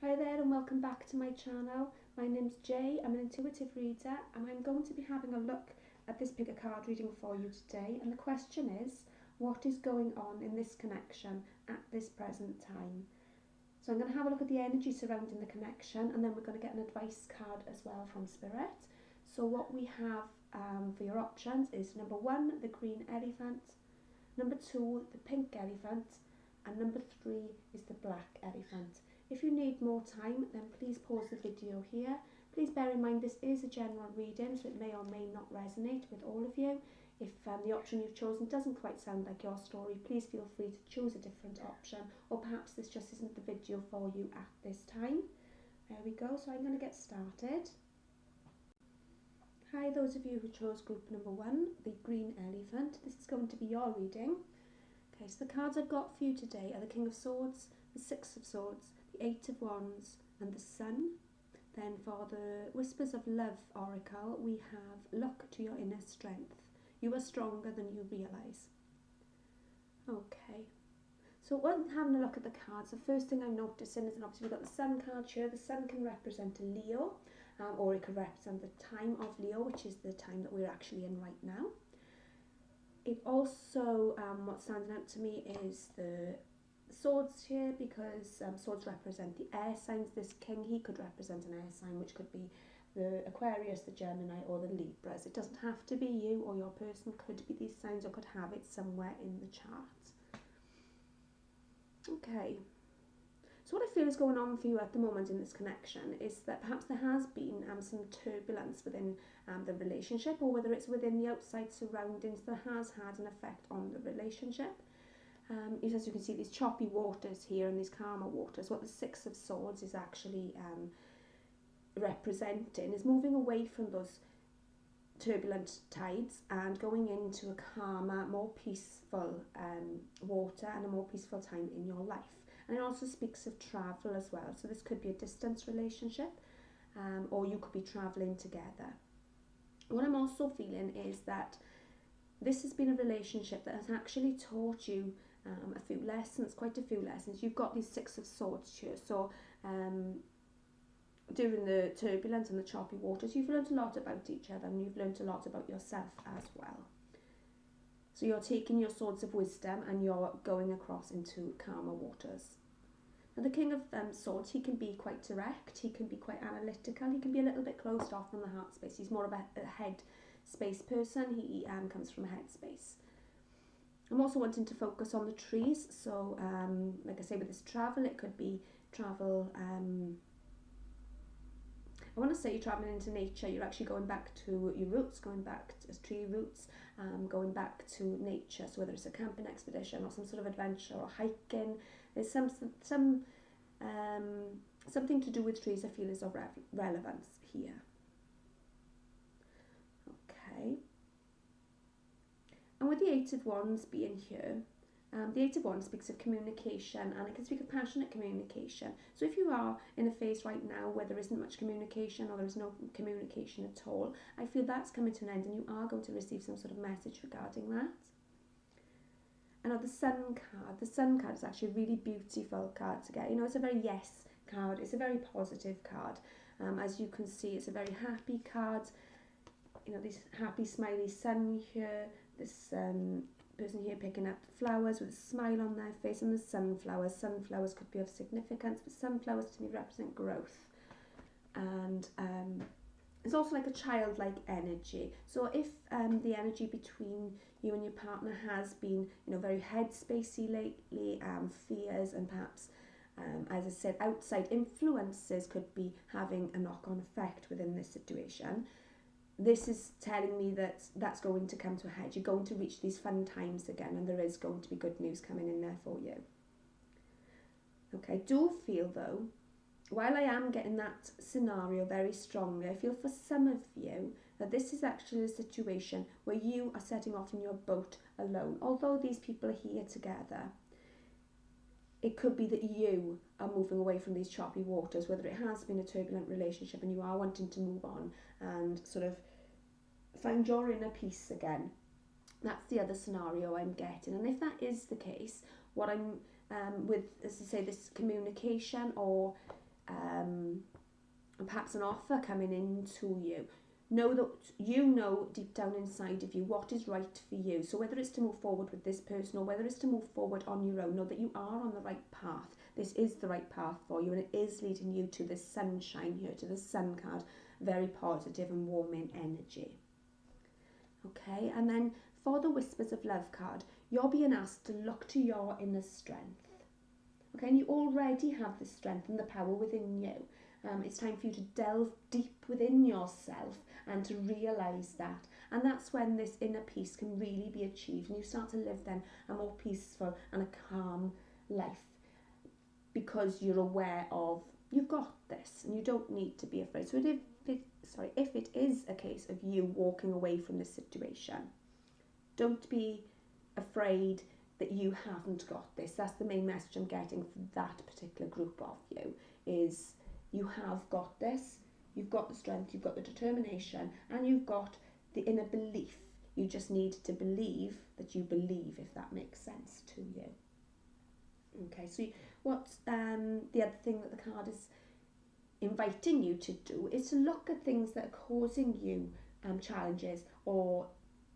Hi there and welcome back to my channel. My name's Jay, I'm an intuitive reader and I'm going to be having a look at this pick a card reading for you today, and the question is, what is going on in this connection at this present time? So I'm going to have a look at the energy surrounding the connection, and then we're going to get an advice card as well from Spirit. So what we have for your options is number 1, the green elephant, number 2, the pink elephant, and number 3 is the black elephant. If you need more time, then please pause the video here. Please bear in mind this is a general reading, so it may or may not resonate with all of you. If the option you've chosen doesn't quite sound like your story, please feel free to choose a different option, or perhaps this just isn't the video for you at this time. There we go, so I'm going to get started. Hi, those of you who chose group number 1, the green elephant. This is going to be your reading. Okay, so the cards I've got for you today are the King of Swords, the Six of Swords, the Eight of Wands, and the Sun. Then for the Whispers of Love Oracle, we have Look to Your Inner Strength. You are stronger than you realise. Okay, so when having a look at the cards, the first thing I'm noticing is, obviously we've got the Sun card here. The Sun can represent a Leo, or it could represent the time of Leo, which is the time that we're actually in right now. It also, what's standing out to me is the swords here, because swords represent the air signs. This king, he could represent an air sign, which could be the Aquarius, the Gemini, or the Libras. It doesn't have to be you, or your person could be these signs, or could have it somewhere in the chart. Okay, so what I feel is going on for you at the moment in this connection is that perhaps there has been some turbulence within the relationship, or whether it's within the outside surroundings that has had an effect on the relationship. As you can see, these choppy waters here and these calmer waters, what the Six of Swords is actually representing is moving away from those turbulent tides and going into a calmer, more peaceful water and a more peaceful time in your life. And it also speaks of travel as well. So this could be a distance relationship, or you could be travelling together. What I'm also feeling is that this has been a relationship that has actually taught you a few lessons, quite a few lessons. You've got these Six of Swords here, so during the turbulence and the choppy waters, you've learned a lot about each other, and you've learned a lot about yourself as well. So you're taking your swords of wisdom and you're going across into calmer waters. Now the King of Swords, he can be quite direct, he can be quite analytical, he can be a little bit closed off from the heart space. He's more of a head space person, he comes from a head space. I'm also wanting to focus on the trees, so like I say, with this travel, it could be travel, I want to say you're travelling into nature. You're actually going back to your roots, going back to tree roots, going back to nature. So whether it's a camping expedition or some sort of adventure or hiking, there's something to do with trees I feel is of relevance here. Okay. And with the Eight of Wands being here, the Eight of Wands speaks of communication, and it can speak of passionate communication. So if you are in a phase right now where there isn't much communication, or there is no communication at all, I feel that's coming to an end and you are going to receive some sort of message regarding that. And now the Sun card is actually a really beautiful card to get. You know, it's a very yes card, it's a very positive card. As you can see, it's a very happy card. You know, this happy smiley sun here, this person here picking up flowers with a smile on their face, and the sunflowers. Sunflowers could be of significance, but sunflowers to me represent growth. And it's also like a childlike energy. So if the energy between you and your partner has been, you know, very headspacey lately, fears and perhaps, as I said, outside influences could be having a knock-on effect within this situation. This is telling me that that's going to come to a head. You're going to reach these fun times again, and there is going to be good news coming in there for you. Okay, I do feel though, while I am getting that scenario very strongly, I feel for some of you that this is actually a situation where you are setting off in your boat alone. Although these people are here together, it could be that you are moving away from these choppy waters, whether it has been a turbulent relationship and you are wanting to move on and sort of find your inner peace again. That's the other scenario I'm getting. And if that is the case, what I'm with, as I say, this communication or and perhaps an offer coming into you. Know that you know deep down inside of you what is right for you. So whether it's to move forward with this person or whether it's to move forward on your own, know that you are on the right path. This is the right path for you, and it is leading you to this sunshine here, to the sun card, very positive and warming energy. Okay, and then for the Whispers of Love card, you're being asked to look to your inner strength. Okay, and you already have the strength and the power within you. It's time for you to delve deep within yourself and to realise that. And that's when this inner peace can really be achieved, and you start to live then a more peaceful and a calm life, because you're aware of you've got this and you don't need to be afraid. So if it is a case of you walking away from this situation, don't be afraid that you haven't got this. That's the main message I'm getting from that particular group of you, is you have got this. You've got the strength, you've got the determination, and you've got the inner belief. You just need to believe that you believe, if that makes sense to you. Okay, so what's the other thing that the card is inviting you to do is to look at things that are causing you challenges or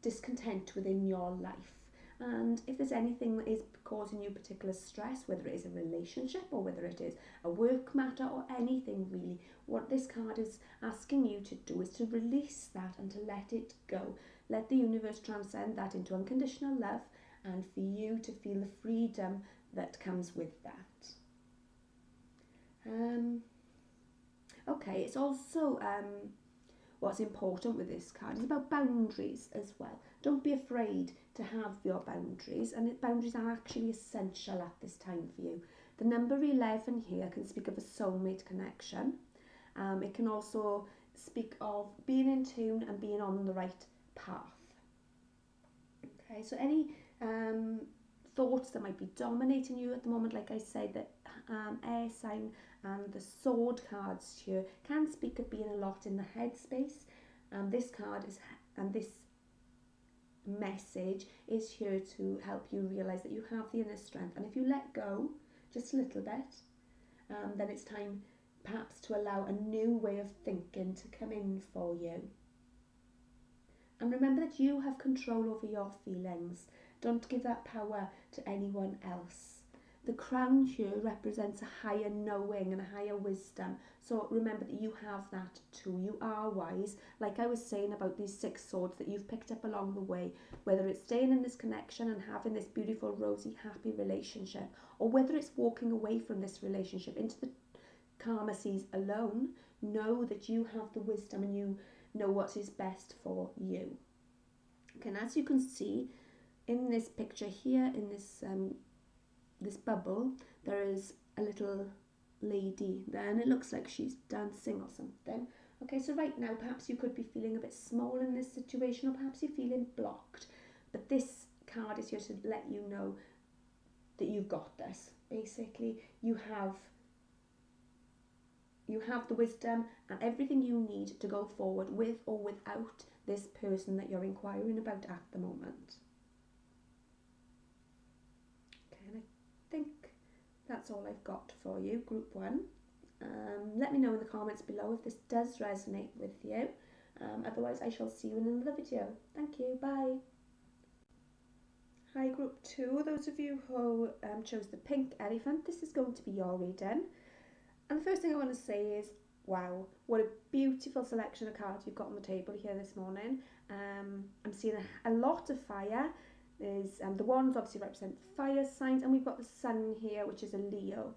discontent within your life. And if there's anything that is causing you particular stress, whether it is a relationship or whether it is a work matter or anything really, what this card is asking you to do is to release that and to let it go. Let the universe transcend that into unconditional love, and for you to feel the freedom that comes with that. Okay, it's also what's important with this card is about boundaries as well. Don't be afraid to have your boundaries, and boundaries are actually essential at this time for you. The number 11 here can speak of a soulmate connection. It can also speak of being in tune and being on the right path. Okay, so any thoughts that might be dominating you at the moment, like I said, that air sign and the sword cards here can speak of being a lot in the headspace. This card is, and this message is here to help you realise that you have the inner strength, and if you let go just a little bit, then it's time perhaps to allow a new way of thinking to come in for you. And remember that you have control over your feelings. Don't give that power to anyone else. The crown here represents a higher knowing and a higher wisdom. So remember that you have that too. You are wise. Like I was saying about these 6 swords that you've picked up along the way, whether it's staying in this connection and having this beautiful, rosy, happy relationship, or whether it's walking away from this relationship into the calmer seas alone, know that you have the wisdom and you know what is best for you. Okay, and as you can see in this picture here, in this bubble, there is a little lady there, and it looks like she's dancing or something. Okay, so right now perhaps you could be feeling a bit small in this situation, or perhaps you're feeling blocked, but this card is here to let you know that you've got this. Basically, you have the wisdom and everything you need to go forward with or without this person that you're inquiring about at the moment. Okay, and I think that's all I've got for you, group 1. Let me know in the comments below if this does resonate with you. Otherwise, I shall see you in another video. Thank you. Bye. Hi, group 2. Those of you who chose the pink elephant, this is going to be your reading. And the first thing I want to say is, wow, what a beautiful selection of cards you've got on the table here this morning. I'm seeing a lot of fire. There's the wands obviously represent fire signs, and we've got the sun here, which is a Leo.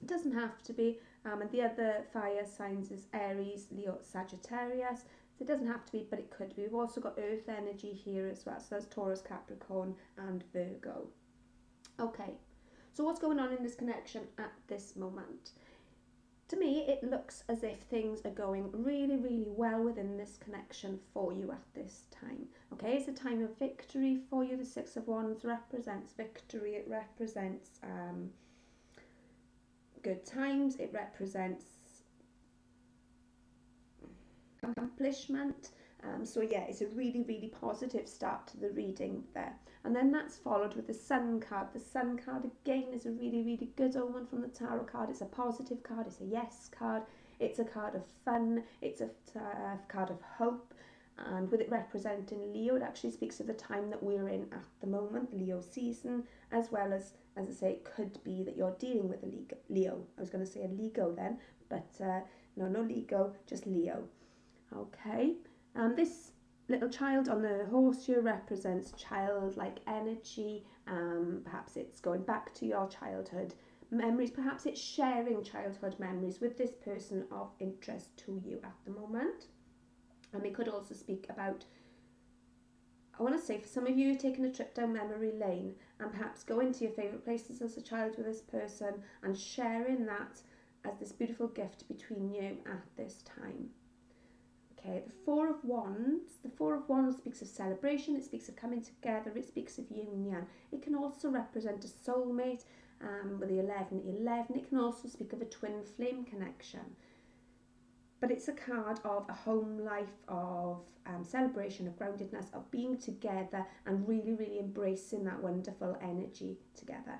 It doesn't have to be, and the other fire signs is Aries, Leo, Sagittarius. So it doesn't have to be, but it could be. We've also got earth energy here as well. So there's Taurus, Capricorn, and Virgo. Okay, so what's going on in this connection at this moment? To me, it looks as if things are going really, really well within this connection for you at this time. Okay, it's a time of victory for you. The 6 of Wands represents victory. It represents good times. It represents accomplishment. So yeah, it's a really, really positive start to the reading there. And then that's followed with the Sun card. The Sun card again is a really, really good omen from the tarot card. It's a positive card, it's a yes card, it's a card of fun, it's a card of hope. And with it representing Leo, it actually speaks of the time that we're in at the moment, the Leo season, as well as I say, it could be that you're dealing with a Leo. I was going to say a Lego then, but no Lego, just Leo. Okay, this little child on the horse here represents childlike energy. Perhaps it's going back to your childhood memories. Perhaps it's sharing childhood memories with this person of interest to you at the moment. And we could also speak about, I want to say, for some of you, taking a trip down memory lane and perhaps going to your favourite places as a child with this person and sharing that as this beautiful gift between you at this time. Okay, the Four of Wands. The Four of Wands speaks of celebration, it speaks of coming together, it speaks of union. It can also represent a soulmate with the 1111. It can also speak of a twin flame connection. But it's a card of a home life, of celebration, of groundedness, of being together and really, really embracing that wonderful energy together.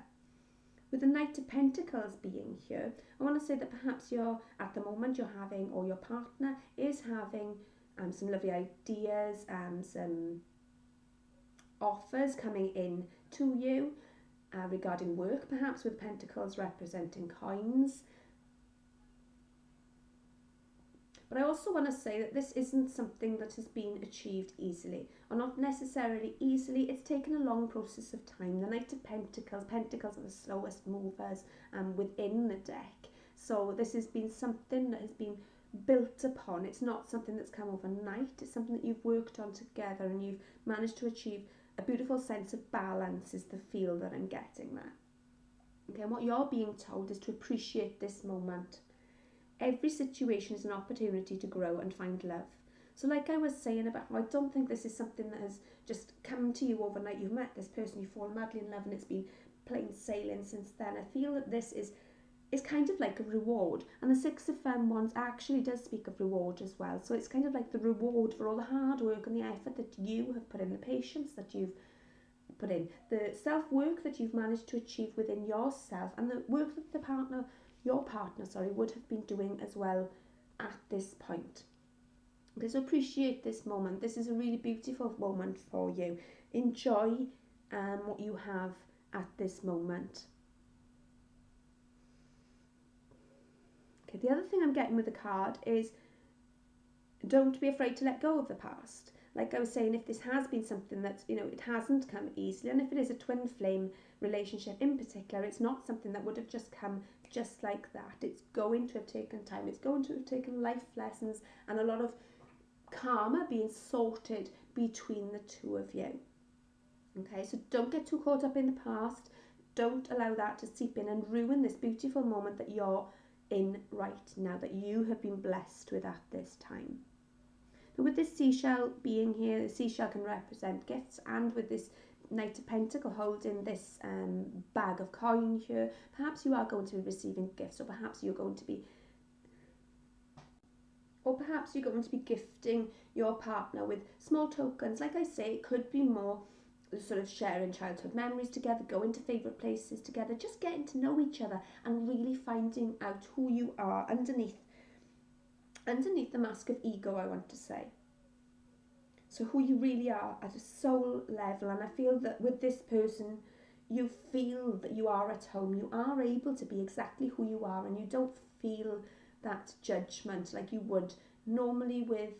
With the Knight of Pentacles being here, I want to say that perhaps at the moment you're having, or your partner is having some lovely ideas and some offers coming in to you regarding work, perhaps with Pentacles representing coins. But I also want to say that this isn't something that has been achieved easily, or not necessarily easily. It's taken a long process of time. The Knight of Pentacles, Pentacles are the slowest movers within the deck. So this has been something that has been built upon. It's not something that's come overnight. It's something that you've worked on together and you've managed to achieve a beautiful sense of balance is the feel that I'm getting there. Okay, and what you're being told is to appreciate this moment. Every situation is an opportunity to grow and find love. So like I was saying about how I don't think this is something that has just come to you overnight. You've met this person, you fall madly in love and it's been plain sailing since then. I feel that this is kind of like a reward. And the Six of Wands actually does speak of reward as well. So it's kind of like the reward for all the hard work and the effort that you have put in, the patience that you've put in, the self-work that you've managed to achieve within yourself, and the work that your partner would have been doing as well at this point. Okay, so appreciate this moment. This is a really beautiful moment for you. Enjoy what you have at this moment. Okay, the other thing I'm getting with the card is don't be afraid to let go of the past. Like I was saying, if this has been something that, it hasn't come easily, and if it is a twin flame relationship in particular, it's not something that would have just come just like that. It's going to have taken time. It's going to have taken life lessons and a lot of karma being sorted between the two of you. Okay, so don't get too caught up in the past. Don't allow that to seep in and ruin this beautiful moment that you're in right now, that you have been blessed with at this time. Now, with this seashell being here, the seashell can represent gifts, and with this Knight of Pentacles holding this bag of coin here, perhaps you are going to be receiving gifts, or perhaps you're going to be gifting your partner with small tokens. Like I say, it could be more sort of sharing childhood memories together, going to favourite places together, just getting to know each other and really finding out who you are underneath the mask of ego, I want to say. So who you really are at a soul level. And I feel that with this person, you feel that you are at home. You are able to be exactly who you are, and you don't feel that judgment like you would normally with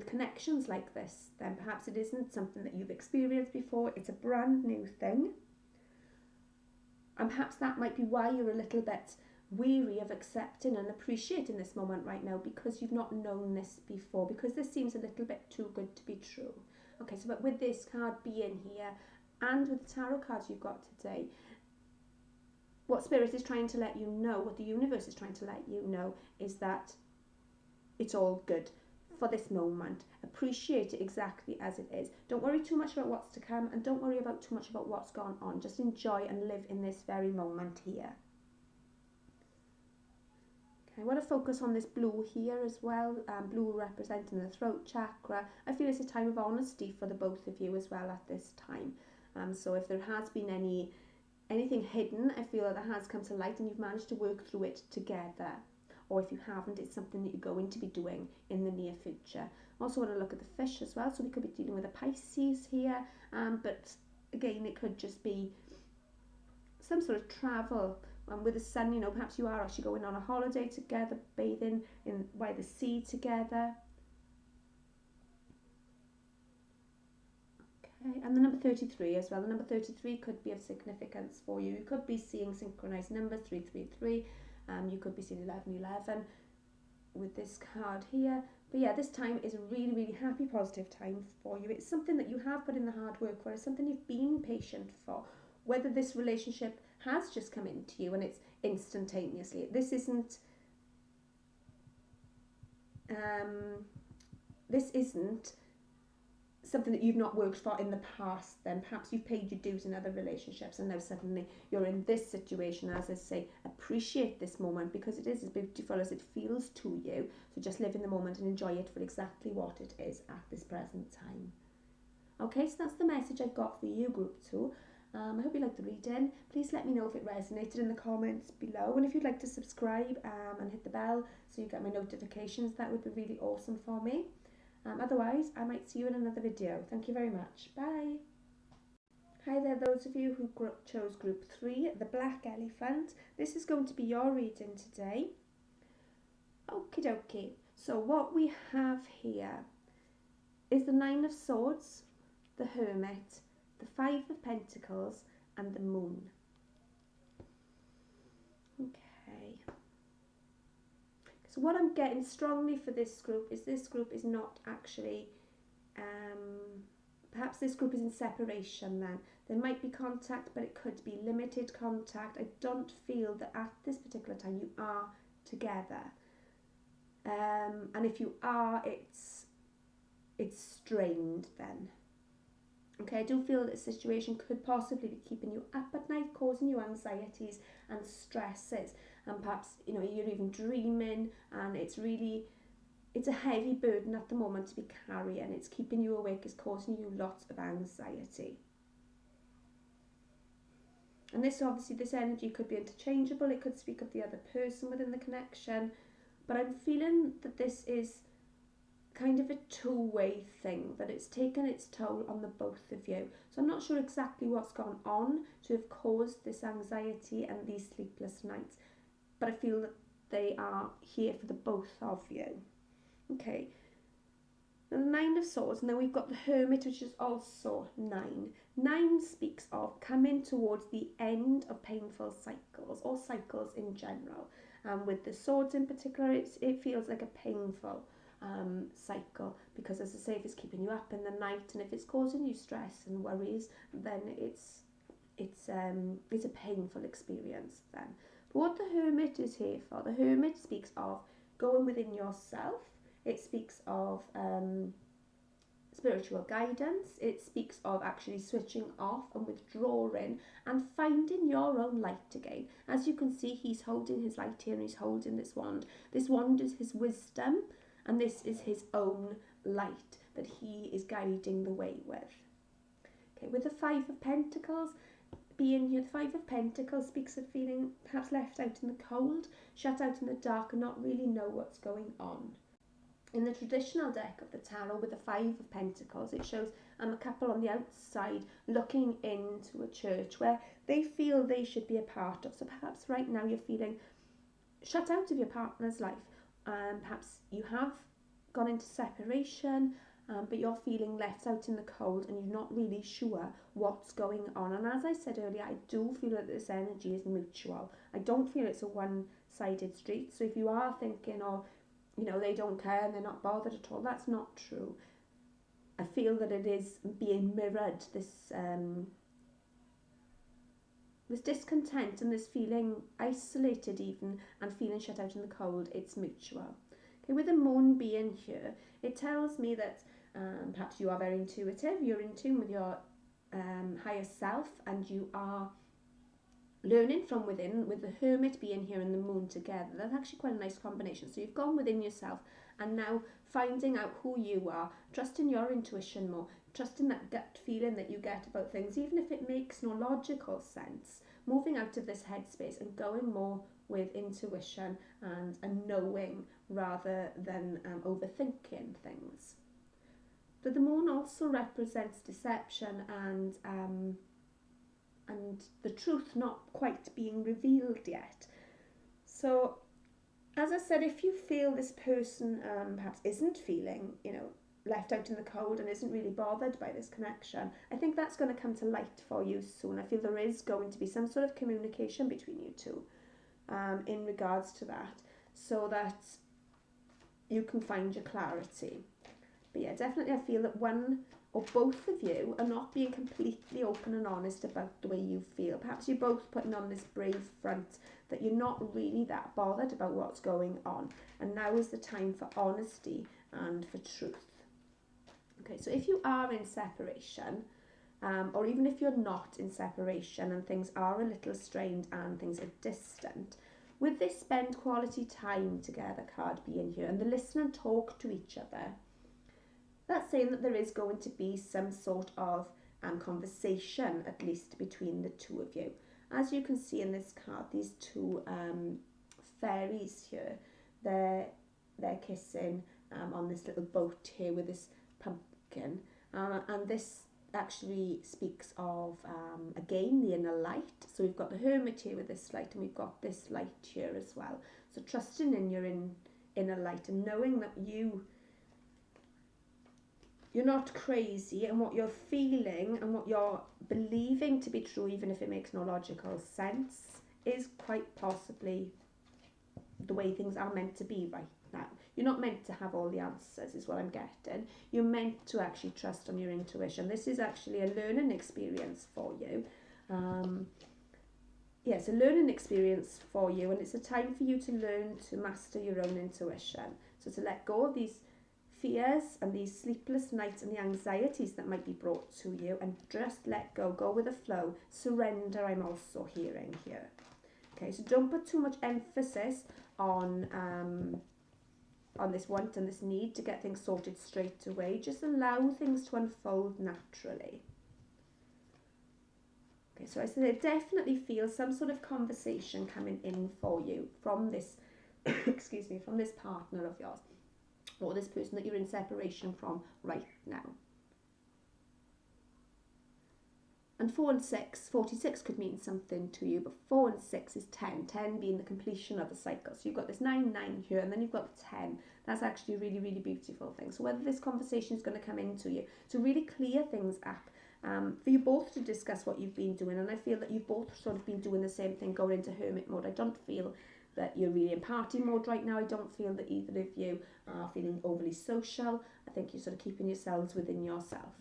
connections like this. Then perhaps it isn't something that you've experienced before. It's a brand new thing. And perhaps that might be why you're a little bit weary of accepting and appreciating this moment right now, because you've not known this before, because this seems a little bit too good to be true. Okay, so but with this card being here and with the tarot cards you've got today, what Spirit is trying to let you know, what the universe is trying to let you know, is that it's all good for this moment. Appreciate it exactly as it is. Don't worry too much about what's to come, and don't worry about too much about what's gone on. Just enjoy and live in this very moment here. I want to focus on this blue here as well, blue representing the throat chakra. I feel it's a time of honesty for the both of you as well at this time. So if there has been anything hidden, I feel that has come to light and you've managed to work through it together. Or if you haven't, it's something that you're going to be doing in the near future. Also want to look at the fish as well, so we could be dealing with a Pisces here, but again, it could just be some sort of travel. With the sun, you know, perhaps you are actually going on a holiday together, bathing by the sea together. Okay, and the number 33 as well. The number 33 could be of significance for you. You could be seeing synchronized numbers 333. You could be seeing 1111 with this card here. But yeah, this time is a really, really happy, positive time for you. It's something that you have put in the hard work for. It's something you've been patient for. Whether this relationship has just come into you and it's instantaneously. This isn't something that you've not worked for in the past. Then perhaps you've paid your dues in other relationships and now suddenly you're in this situation. As I say, appreciate this moment because it is as beautiful as it feels to you. So just live in the moment and enjoy it for exactly what it is at this present time. Okay, so that's the message I've got for you, Group 2. I hope you liked the reading. Please let me know if it resonated in the comments below, and if you'd like to subscribe and hit the bell so you get my notifications, that would be really awesome for me. Otherwise, I might see you in another video. Thank you very much. Bye. Hi there, those of you who chose Group 3, the Black Elephant. This is going to be your reading today. Okie dokie. So what we have here is the Nine of Swords, the Hermit, the Five of Pentacles and the Moon. Okay. So what I'm getting strongly for this group is not actually, perhaps this group is in separation then. There might be contact, but it could be limited contact. I don't feel that at this particular time you are together. And if you are, it's strained then. Okay, I do feel that this situation could possibly be keeping you up at night, causing you anxieties and stresses, and perhaps, you know, you're even dreaming, and it's a heavy burden at the moment to be carrying. It's keeping you awake, it's causing you lots of anxiety. And this energy could be interchangeable. It could speak of the other person within the connection, but I'm feeling that this is kind of a two-way thing, that it's taken its toll on the both of you. So I'm not sure exactly what's gone on to have caused this anxiety and these sleepless nights, but I feel that they are here for the both of you. Okay, now the Nine of Swords, and then we've got the Hermit, which is also 9. 9 speaks of coming towards the end of painful cycles, or cycles in general. With the swords in particular, it feels like a painful cycle, because as I say, if it's keeping you up in the night and if it's causing you stress and worries, then it's a painful experience then. But what the Hermit is here for, the Hermit speaks of going within yourself. It speaks of spiritual guidance. It speaks of actually switching off and withdrawing and finding your own light again. As you can see, he's holding his light here and he's holding this wand. This wand is his wisdom, and this is his own light that he is guiding the way with. Okay, with the Five of Pentacles being here, the Five of Pentacles speaks of feeling perhaps left out in the cold, shut out in the dark, and not really know what's going on. In the traditional deck of the tarot with the Five of Pentacles, it shows a couple on the outside looking into a church where they feel they should be a part of. So perhaps right now you're feeling shut out of your partner's life. Perhaps you have gone into separation, but you're feeling left out in the cold and you're not really sure what's going on. And as I said earlier, I do feel that this energy is mutual. I don't feel it's a one-sided street. So if you are thinking, oh, you know, they don't care and they're not bothered at all, that's not true. I feel that it is being mirrored, this discontent and this feeling isolated even, and feeling shut out in the cold. It's mutual. Okay, with the Moon being here, it tells me that perhaps you are very intuitive, you're in tune with your higher self, and you are learning from within, with the Hermit being here and the Moon together. That's actually quite a nice combination. So you've gone within yourself and now finding out who you are, trusting your intuition more, trusting that gut feeling that you get about things, even if it makes no logical sense, moving out of this headspace and going more with intuition and knowing rather than overthinking things. But the Moon also represents deception and the truth not quite being revealed yet. So, as I said, if you feel this person perhaps isn't feeling, left out in the cold and isn't really bothered by this connection, I think that's going to come to light for you soon. I feel there is going to be some sort of communication between you two in regards to that, so that you can find your clarity. But yeah, definitely I feel that one or both of you are not being completely open and honest about the way you feel. Perhaps you're both putting on this brave front that you're not really that bothered about what's going on, and now is the time for honesty and for truth. Okay, so if you are in separation, or even if you're not in separation and things are a little strained and things are distant, with this spend quality time together card being here and the listen and talk to each other, that's saying that there is going to be some sort of conversation, at least between the two of you. As you can see in this card, these two fairies here, they're kissing on this little boat here with this pumpkin, and this actually speaks of again the inner light. So we've got the Hermit here with this light, and we've got this light here as well. So trusting in your inner light and knowing that you're not crazy, and what you're feeling and what you're believing to be true, even if it makes no logical sense, is quite possibly the way things are meant to be right now. You're not meant to have all the answers, is what I'm getting. You're meant to actually trust on your intuition. This is actually a learning experience for you. Yes, a learning experience for you, and it's a time for you to learn to master your own intuition. So to let go of these fears and these sleepless nights and the anxieties that might be brought to you, and just let go with the flow. Surrender, I'm also hearing here. Okay, so don't put too much emphasis on this want and this need to get things sorted straight away. Just allow things to unfold naturally. Okay, so I said I definitely feel some sort of conversation coming in for you from this excuse me, from this partner of yours, or this person that you're in separation from right now. And 4 and 6, 46 could mean something to you, but 4 and 6 is 10, 10 being the completion of the cycle. So you've got this 9, 9 here, and then you've got 10. That's actually a really, really beautiful thing. So whether this conversation is going to come into you to really clear things up, for you both to discuss what you've been doing, and I feel that you've both sort of been doing the same thing, going into hermit mode. I don't feel that you're really in party mode right now. I don't feel that either of you are feeling overly social. I think you're sort of keeping yourselves within yourself.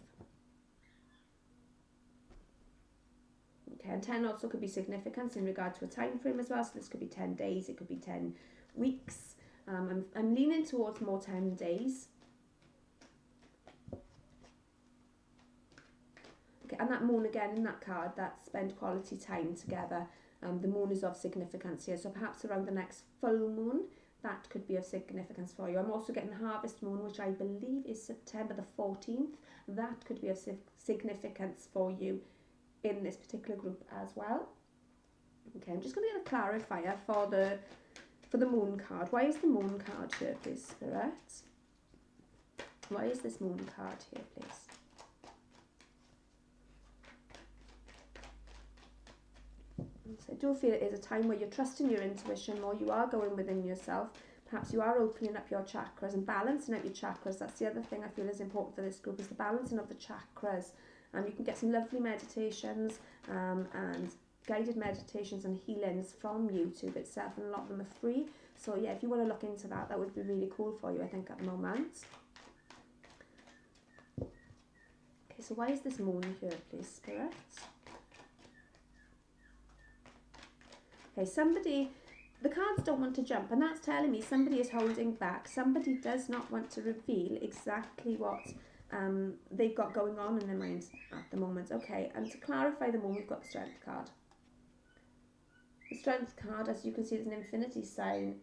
Okay, and 10 also could be significance in regard to a time frame as well. So this could be 10 days, it could be 10 weeks. I'm leaning towards more 10 days. Okay, and that moon again in that card, that spend quality time together. The moon is of significance here, so perhaps around the next full moon, that could be of significance for you. I'm also getting harvest moon, which I believe is September the 14th. That could be of significance for you in this particular group as well. Okay, I'm just going to get a clarifier for the moon card. Why is the moon card here, please, Spirit? Why is this moon card here, please? So I do feel it is a time where you're trusting your intuition more. You are going within yourself. Perhaps you are opening up your chakras and balancing out your chakras. That's the other thing I feel is important for this group, is the balancing of the chakras. You can get some lovely meditations and guided meditations and healings from YouTube itself, and a lot of them are free. So yeah, if you want to look into that, that would be really cool for you, I think, at the moment. Okay, so why is this moon here, please, Spirit? Okay, the cards don't want to jump, and that's telling me somebody is holding back. Somebody does not want to reveal exactly what they've got going on in their minds at the moment. Okay, and to clarify the moon, we've got the Strength card. The Strength card, as you can see, there's an infinity sign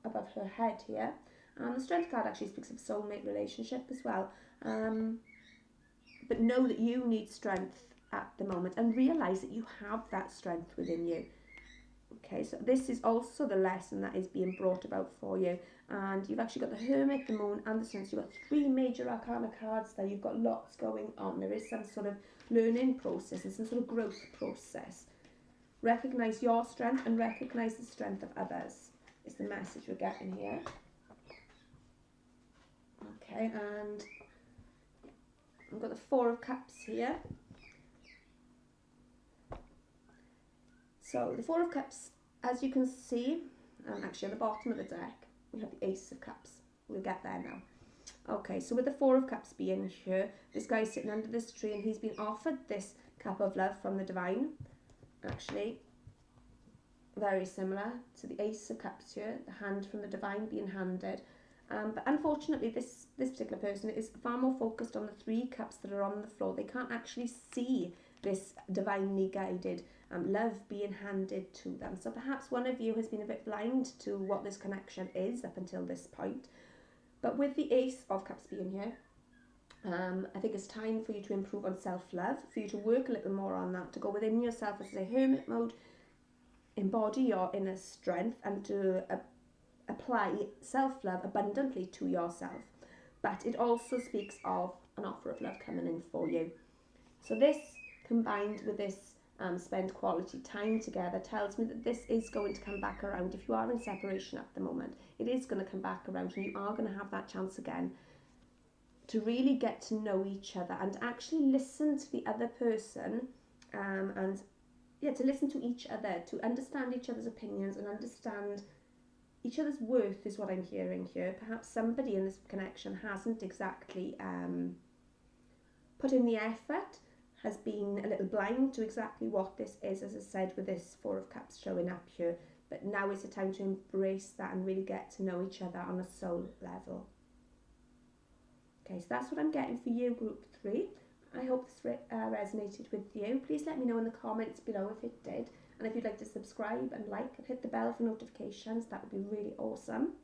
above her head here. The Strength card actually speaks of soulmate relationship as well. But know that you need strength at the moment and realise that you have that strength within you. Okay, so this is also the lesson that is being brought about for you. And you've actually got the Hermit, the Moon and the Sun. So you've got 3 major arcana cards there. You've got lots going on. There is some sort of learning process and some sort of growth process. Recognise your strength and recognise the strength of others is the message we're getting here. Okay, and I've got the 4 of Cups here. So the 4 of Cups, as you can see, actually at the bottom of the deck, we have the Ace of Cups. We'll get there now. Okay, so with the 4 of Cups being here, this guy's sitting under this tree and he's been offered this cup of love from the divine. Actually, very similar to the Ace of Cups here, the hand from the divine being handed. But unfortunately, this particular person is far more focused on the 3 cups that are on the floor. They can't actually see this divinely guided love being handed to them. So perhaps one of you has been a bit blind to what this connection is up until this point. But with the Ace of Cups being here, I think it's time for you to improve on self-love, for you to work a little more on that, to go within yourself as a hermit mode, embody your inner strength and to apply self-love abundantly to yourself. But it also speaks of an offer of love coming in for you. So this, combined with this spend quality time together, tells me that this is going to come back around. If you are in separation at the moment, it is going to come back around and you are going to have that chance again to really get to know each other and actually listen to the other person and to listen to each other, to understand each other's opinions and understand each other's worth is what I'm hearing here. Perhaps somebody in this connection hasn't exactly put in the effort, has been a little blind to exactly what this is, as I said, with this 4 of Cups showing up here. But now is the time to embrace that and really get to know each other on a soul level. Okay, so that's what I'm getting for you, Group 3. I hope this resonated with you. Please let me know in the comments below if it did. And if you'd like to subscribe and like and hit the bell for notifications, that would be really awesome.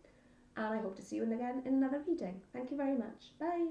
And I hope to see you again in another reading. Thank you very much. Bye.